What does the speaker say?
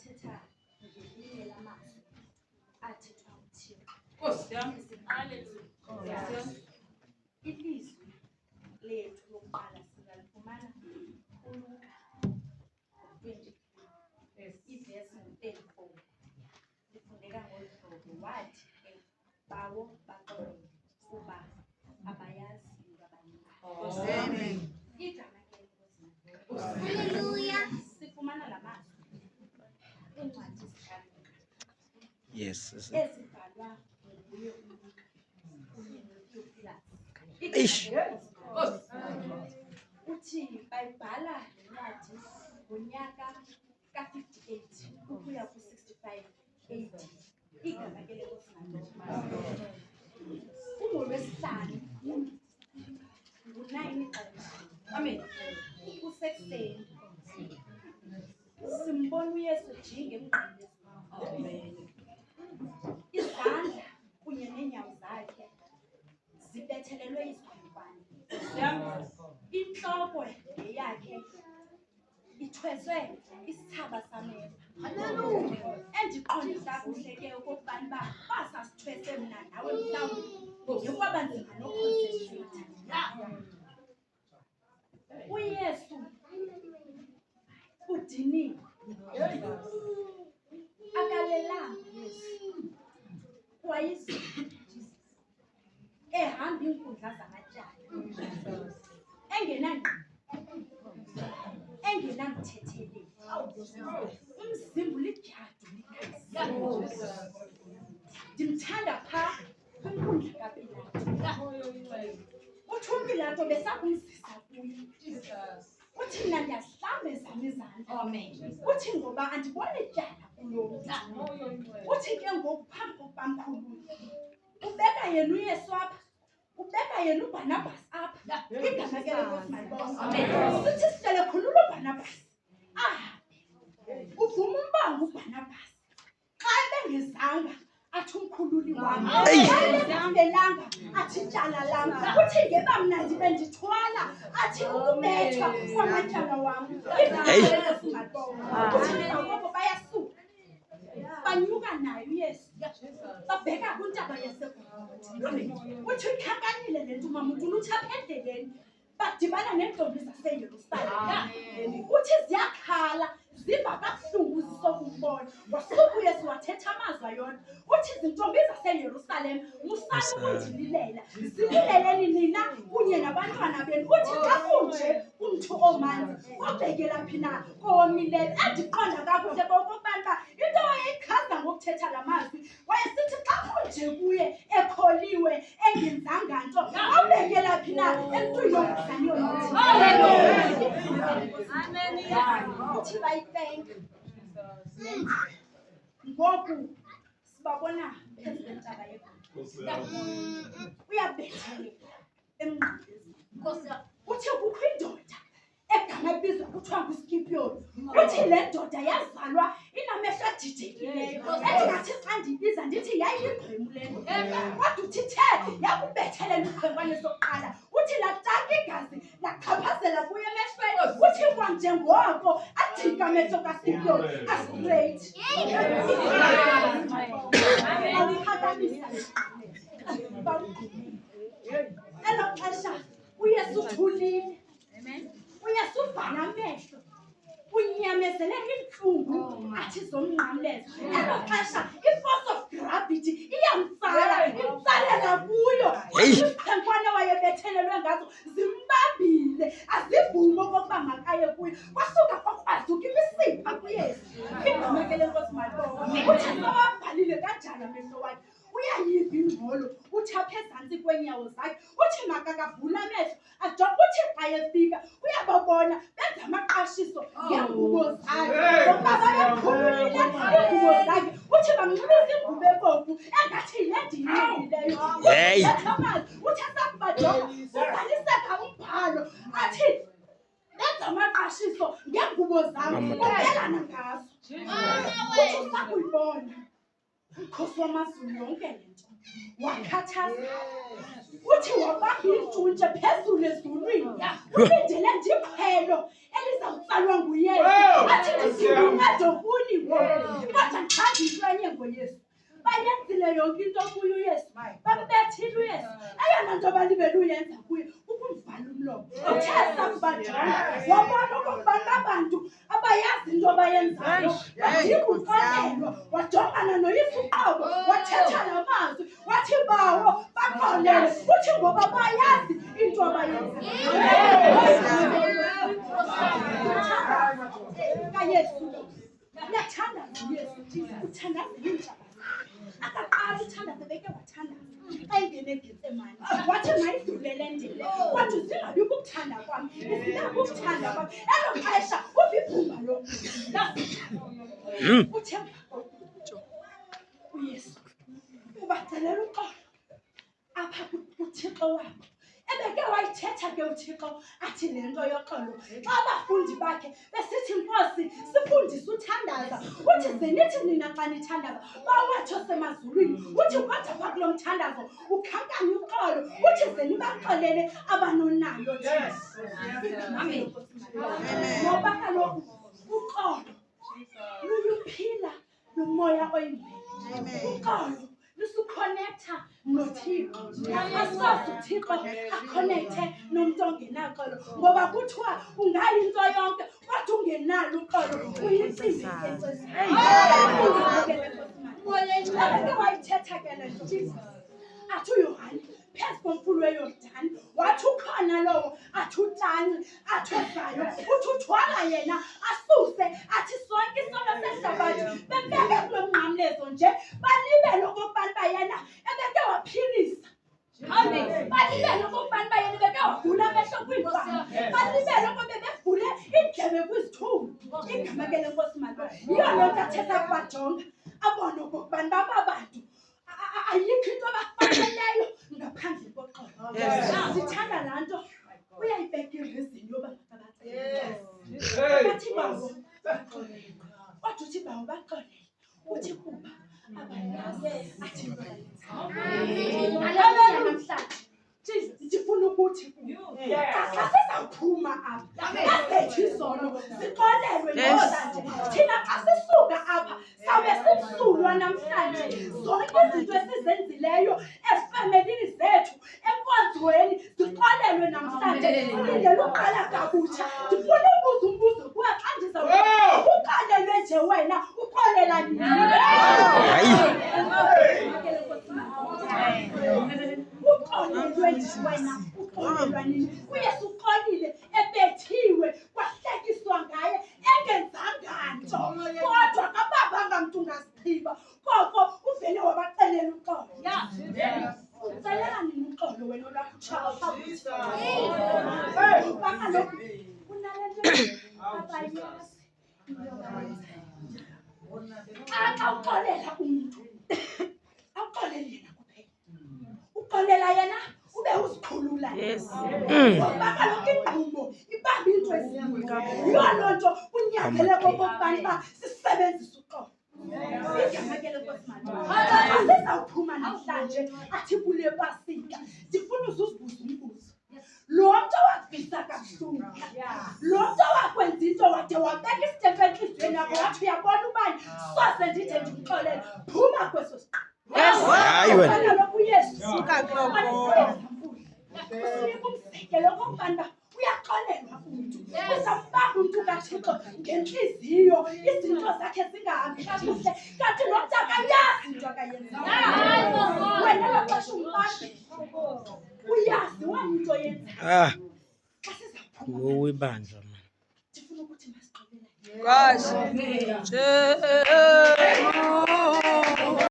athetha ngelinye lamazwi athethwa nguThixo. Haleluya. Ilizwi lethu lokuqala singalifumana kuLuka 23 ivesi 34. Lifundeka ngolu hlobo, wathi bawo baxolele kuba abayazi into abayenzayo. Amen. Igama ke Hallelujah. sifumana la mazwi kwincwadi zikaLuka. Yes. Ezibhalwa nguye uLuka kunye uthi bayibhala lencwadi ngonyaka ka-58 ukuya ku-65 AD. Igama ke lenkosi ungolwesihlanu ngo-9 ixesha. Amen. Kusekuseni simbona uYesu ejinga emnqamlezweni. Izandla kunye neenyawo zakhe zibethelelwe izikhonkwane. Intloko yakhe ithweswe isithaba sameva. Endiqonda kakuhle ke okokubana basasithwese mna nawe mhlawumbi ngekwaba nzima noconcentrate. uYesu udiniwe, akalelanga uYesu, wayizolo ehamba iinkundla zamatyala engenamthetheleli, umzimba ulidyadu ligazi. Ndimthanda phaa kwinkundla kaPilato. Uthi uPilato besakumzisa kuye. Uthi mna ndiyazihlamba ezam izandla. Uthi ngoba andiboni tyala kulo mntu. Uthi ke ngoku phambi kokuba mkhulule ubeka yena uYesu apha, ubeka yena uBarnabas apha. Igama ke lenkosi malibonke. Sithi sihlele khulula uBarnabas ahambe, uvuma umbango uBarnabas xa ebengezanga athi umkhululi wami, engavelanga athi tyala lam. Uthi ngeba mna ndibe ndithwala athi ukubethwa kwamatyala wam. Uthi ngoko bayasuka banyuka naye uYesu babheka kwintaba yaseGolgotha. Uthi uyikhankanile le nto mamuntulu, uthi apha endleleni badibana neentombi zaseYerusalem. Uthi ziyakhala ziva kabuhlungu zisokumbona. Wasuka uYesu wathetha amazwi ayona. Uthi izintombi zaseYerusalem musani ukundililela, zilileleni nina kunye nabantwana benu. Uthi xa kunje umntu omanzi obekela phi na kowomileyo. Endiqonda kakuhle okokubana into wayeyichaza ngokuthetha la mazwi wayesithi xa kunje kuye ekholiwe engenzanga nto, obekela phi na emntwini ongazaniyo nathi. Uthi bayithenga. Ngoku sibabona phezu kwentaba yeGolgotha, uyabetheleka emnqamlezweni. Uthi kukho indoda egama ibizwa kuthiwa nguSkipiyoni. Uthi le ndoda yazalwa inamehlo adidekileyo, endingathi xa ndiyibiza ndithi yayiyingqemu le nto. Kodwa uthi ithe yakubethelela iqhenkwane sokuqala, uthi lataka igazi lachaphazela kuyo emehlweni. Uthi kwanjengoko ajika amehlo kaSkipiyoni astraight. Elo xesha uYesu uthulile. uYesu uvana amehlo, unyamezele iintlungu athi zomnqamlezo. Elo xesha i-force of gravity iyamtsala, imtsalela kuyo. Iziqhenkwane wayebethelelwe ngazo zimbambile, azivumi okokuba makaye kuyo. Kwasuka kwakrazuka imisipha kuYesu. Igama ke lenkosi malibonke. Uthi sewabhalile kanjani amehlo wakhe, uyayiva ingxolo. Uthi apha ezantsi kweenyawo zakhe, uthi makakavula amehlo ajonge. Uthi xa efika uyababona benza amaqashiso ngeengubo zakhe, ngokuba babemkhululile iingubo zakhe. Uthi bamnxibisa ingubo ebomvu engathi yile ndiyinxibileyo. Uthi asakubajonga uzaliseka umbhalo athi benza amaqashiso ngeengubo zam, ubelana ngazo. Uthi usakuyibona Mkhosi wamazulu yonke lento wakhathaza uthi wabamba intshuntshe phezulu ezulwini ulindele nje iqhelo elizawutsalwa nguyesu athi ndisibuncado kuni kodwa ndichaza into enye ngoyesu bayenzile yonke into kuyo uyesu bambethile uyesu eyona nto balibele uyenza kuye ukumvala umlomo uthe sakubajonga wabona okokubana abantu abayazi into abayenzayo badinga uqonelwa wajongana noyesu uqobo wathetha namazwi wathi bawo baqonele uthi ngoba bayazi into abayenzayo kayesu uyathandaza uyesu uthandaza intshaba akaqala uthandaza beke wathandaza ayingene eGetsemane wathi mayidlulele ndile wathi zingabi kukuthanda kwami izingabi ukuthanda kwami elo xesha uviphumba lokuthi uthemba uyesu ubacelela uxolo apha kuthixo wabo ebeke wayithetha ke uthixo athi le nto yoxolo xa abafundi bakhe besithi Nkosi sifundise uthandaza uthi zenithi nina xa nithandaza bawatsho semazulwini uthi kodwa pha kulo mthandazo ukhankanye uxolo uthi zenibaxolele abanonayo ngoba kaloku uxolo luyuphila nomoya oyingcwele uxolo lusukhonektha nothixo asoze uthixo akhonekthe nomntu ongenaxolo ngoba kuthiwa ungayinto yonke kodwa ungenalo uxolo uyintsimbi encesabeke wayithetha ke le nto athi uyohane phezu komfula weYordani wathi ukhona lowo athi utanci athi ozayo uthi uthwala yena asuse athi sonke isono sehlabathi bebeke kulo mnqamlezo nje balibele okokubana uba yena ebeke waphilisa balibele okokubana uba yena ebeke wavula amehlo kwiindlwana balibele okobe bevule iindlebe kwizithumbu igama ke lenkosi mali yiyo loo nto athetha kubajonga abone okokubana baba bantu ayikho into abafaneleyo ngaphandle koxolo sithanda laa nto uyayibeka irizini yoba bathi bawo baxolele kodwa uthi bawo baxolele uthi kuba abayazi athi namhlanje ndifuna ukuthi xa sizawuphuma apha azethu izono zixolelwe namhlanje thina xa sisuka apha sawube simsulwa namhlanje zonke izinto esizenzileyo ezifemelini zethu enkonzweni zixolelwe namhlanje silindele uqala kabutsha ndifuna ubuza umbuzo kuwe xa uqalelwe nje wena uxolela nini uxolelwe nje wena uxolelwa nini uyesu uxolile ebethiwe kwahlekiswa ngaye engenzanga nto kodwa kababanga mntu ungasichiba koko uvele wabacelela uxolo ucelela nini uxolo wena olwakutshaba kaloku kunale nto abayazi xa uxolela umntu awuxoleli yena kuphela uxolela yena ube uzikhulula ngoba kaloku ingqubo ibamba into ezininzi yiyo loo nto kunyanzeleke okokubana uba sisebenzise uxolo igama ke lenkosi mali asizawuphuma namhlanje athi kule pasika ndifuna uzuzibuza umbuzo lo mntu owakuvisa kabuhlungu lo mntu owakwenza into wade wabeka isitepu entliziyweni yakho wathi uyabona ubani soze ndide ndimxolele phuma kweso siqalo kaloku uyesu usinika umzekelo okokubana uyaxolelwa umntu uzambamba umntu kathixo ngentliziyo izinto zakhe zingahambi kakuhle kanti lo mntu akayazi into akayenzayo wena laxesha umbambe uyazi wena into oyenzayo xa sizawuphuma ibandla ndifuna ukuthi masiqobelane